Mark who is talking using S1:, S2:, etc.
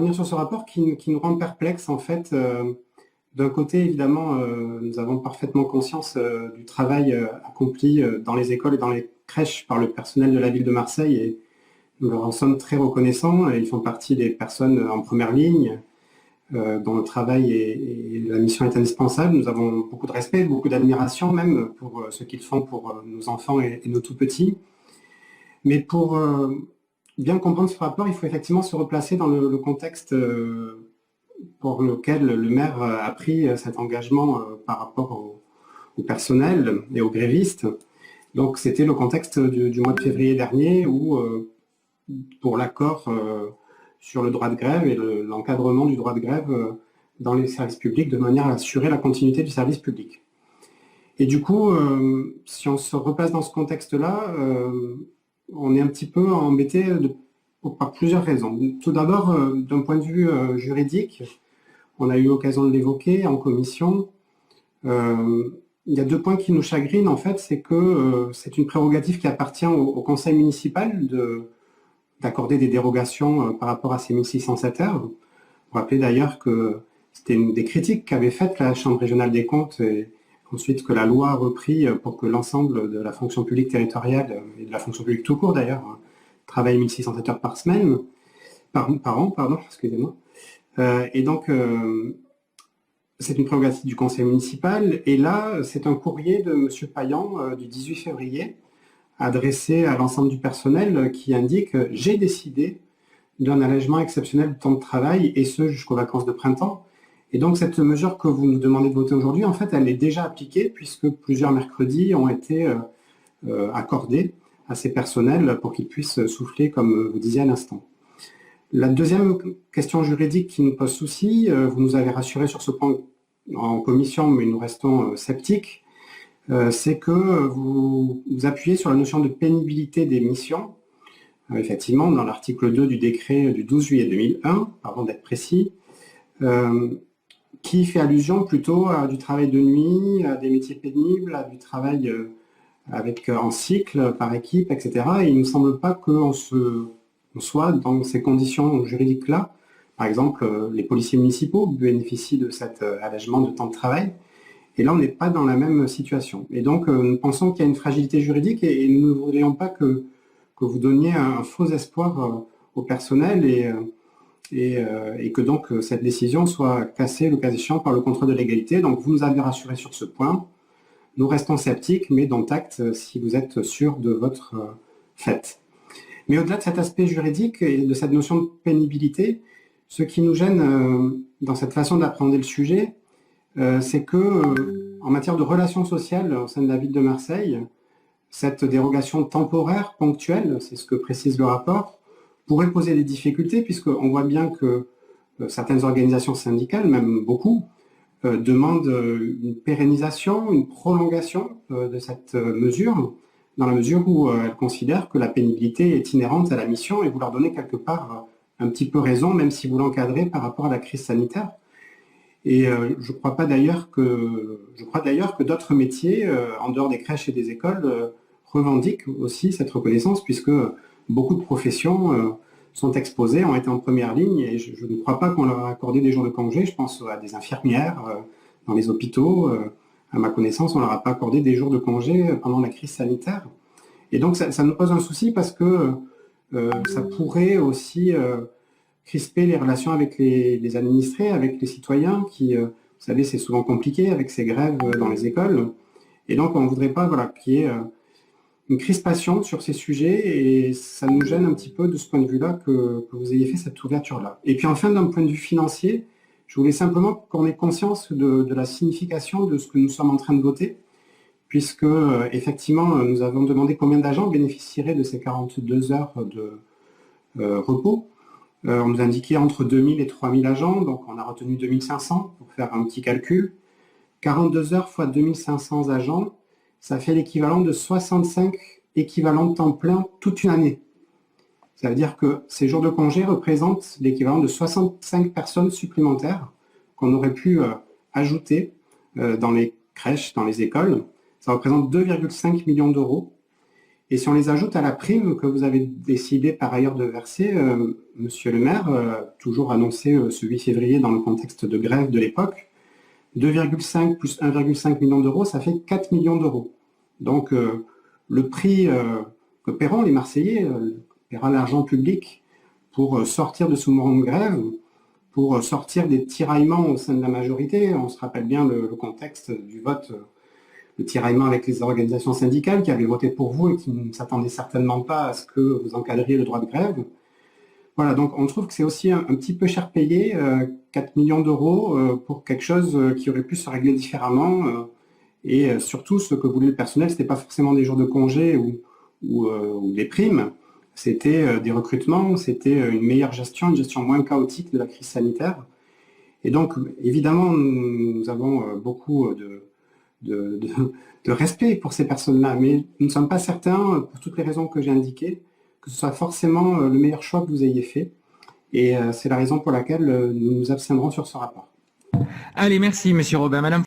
S1: revenir sur ce rapport qui nous rend perplexes, en fait. D'un côté, évidemment, nous avons parfaitement conscience du travail accompli dans les écoles et dans les crèches par le personnel de la ville de Marseille, et nous leur en sommes très reconnaissants. Et ils font partie des personnes en première ligne, dont le travail et la mission est indispensable. Nous avons beaucoup de respect, beaucoup d'admiration même pour ce qu'ils font pour nos enfants et nos tout-petits. Mais pour bien comprendre ce rapport, il faut effectivement se replacer dans le contexte pour lequel le maire a pris cet engagement par rapport au personnel et aux grévistes. Donc c'était le contexte du mois de février dernier où, pour l'accord sur le droit de grève et l'encadrement du droit de grève dans les services publics, de manière à assurer la continuité du service public. Et du coup, si on se replace dans ce contexte-là, on est un petit peu embêté par plusieurs raisons. Tout d'abord, d'un point de vue juridique, on a eu l'occasion de l'évoquer en commission. Il y a deux points qui nous chagrinent, en fait. C'est que c'est une prérogative qui appartient au conseil municipal d'accorder des dérogations par rapport à ces 1607 heures. Vous vous rappelez d'ailleurs que c'était une des critiques qu'avait faites la Chambre régionale des comptes, et ensuite que la loi a repris pour que l'ensemble de la fonction publique territoriale, et de la fonction publique tout court d'ailleurs, travaille 1607 heures par semaine, par an, pardon, excusez-moi. Et donc, c'est une prérogative du conseil municipal. Et là, c'est un courrier de M. Payan du 18 février, adressé à l'ensemble du personnel, qui indique « J'ai décidé d'un allègement exceptionnel du temps de travail, et ce jusqu'aux vacances de printemps ». Et donc, cette mesure que vous nous demandez de voter aujourd'hui, en fait, elle est déjà appliquée, puisque plusieurs mercredis ont été accordés à ces personnels pour qu'ils puissent souffler, comme vous disiez à l'instant. La deuxième question juridique qui nous pose souci, vous nous avez rassuré sur ce point en commission, mais nous restons sceptiques, c'est que vous appuyez sur la notion de pénibilité des missions. Effectivement, dans l'article 2 du décret du 12 juillet 2001, pardon d'être précis, qui fait allusion plutôt à du travail de nuit, à des métiers pénibles, à du travail en cycle, par équipe, etc. Et il ne nous semble pas qu'on soit dans ces conditions juridiques-là. Par exemple, les policiers municipaux bénéficient de cet allègement de temps de travail. Et là, on n'est pas dans la même situation. Et donc, nous pensons qu'il y a une fragilité juridique, et nous ne voudrions pas que vous donniez un faux espoir au personnel, et que donc cette décision soit cassée, le cas échéant, par le contrôle de légalité. Donc, vous nous avez rassuré sur ce point. Nous restons sceptiques, mais dont acte si vous êtes sûr de votre fait. Mais au-delà de cet aspect juridique et de cette notion de pénibilité, ce qui nous gêne dans cette façon d'appréhender le sujet, c'est que, en matière de relations sociales au sein de la ville de Marseille, cette dérogation temporaire, ponctuelle, c'est ce que précise le rapport, pourrait poser des difficultés, puisqu'on voit bien que certaines organisations syndicales, même beaucoup, demandent une pérennisation, une prolongation de cette mesure, dans la mesure où elles considèrent que la pénibilité est inhérente à la mission, et vous leur donnez quelque part un petit peu raison, même si vous l'encadrez par rapport à la crise sanitaire. Et je crois d'ailleurs que d'autres métiers, en dehors des crèches et des écoles, revendiquent aussi cette reconnaissance, puisque beaucoup de professions sont exposées, ont été en première ligne, et je ne crois pas qu'on leur a accordé des jours de congé. Je pense à des infirmières dans les hôpitaux. À ma connaissance, on ne leur a pas accordé des jours de congé pendant la crise sanitaire. Et donc ça nous pose un souci, parce que ça pourrait aussi crisper les relations avec les administrés, avec les citoyens, qui, vous savez, c'est souvent compliqué avec ces grèves dans les écoles. Et donc, on ne voudrait pas qu'il y ait une crispation sur ces sujets, et ça nous gêne un petit peu de ce point de vue-là que vous ayez fait cette ouverture-là. Et puis enfin, d'un point de vue financier, je voulais simplement qu'on ait conscience de la signification de ce que nous sommes en train de voter, puisque effectivement, nous avons demandé combien d'agents bénéficieraient de ces 42 heures de repos. On nous indiquait entre 2000 et 3000 agents, donc on a retenu 2500 pour faire un petit calcul. 42 heures fois 2500 agents, ça fait l'équivalent de 65 équivalents de temps plein toute une année. Ça veut dire que ces jours de congé représentent l'équivalent de 65 personnes supplémentaires qu'on aurait pu ajouter dans les crèches, dans les écoles. Ça représente 2,5 millions d'euros. Et si on les ajoute à la prime que vous avez décidé par ailleurs de verser, Monsieur le maire, toujours annoncé ce 8 février dans le contexte de grève de l'époque, 2,5 plus 1,5 million d'euros, ça fait 4 millions d'euros. Donc le prix que paieront les Marseillais, paiera l'argent public pour sortir de ce mouvement de grève, pour sortir des tiraillements au sein de la majorité. On se rappelle bien le contexte du vote, le tiraillement avec les organisations syndicales qui avaient voté pour vous et qui ne s'attendaient certainement pas à ce que vous encadriez le droit de grève. Voilà, donc on trouve que c'est aussi un petit peu cher payé, 4 millions d'euros pour quelque chose qui aurait pu se régler différemment. Et surtout, ce que voulait le personnel, ce n'était pas forcément des jours de congé ou des primes, c'était des recrutements, c'était une meilleure gestion, une gestion moins chaotique de la crise sanitaire. Et donc, évidemment, nous avons beaucoup de, de- de respect pour ces personnes-là, mais nous ne sommes pas certains, pour toutes les raisons que j'ai indiquées, que ce soit forcément le meilleur choix que vous ayez fait. Et c'est la raison pour laquelle nous nous abstiendrons sur ce rapport.
S2: Allez, merci, Monsieur Robin. Madame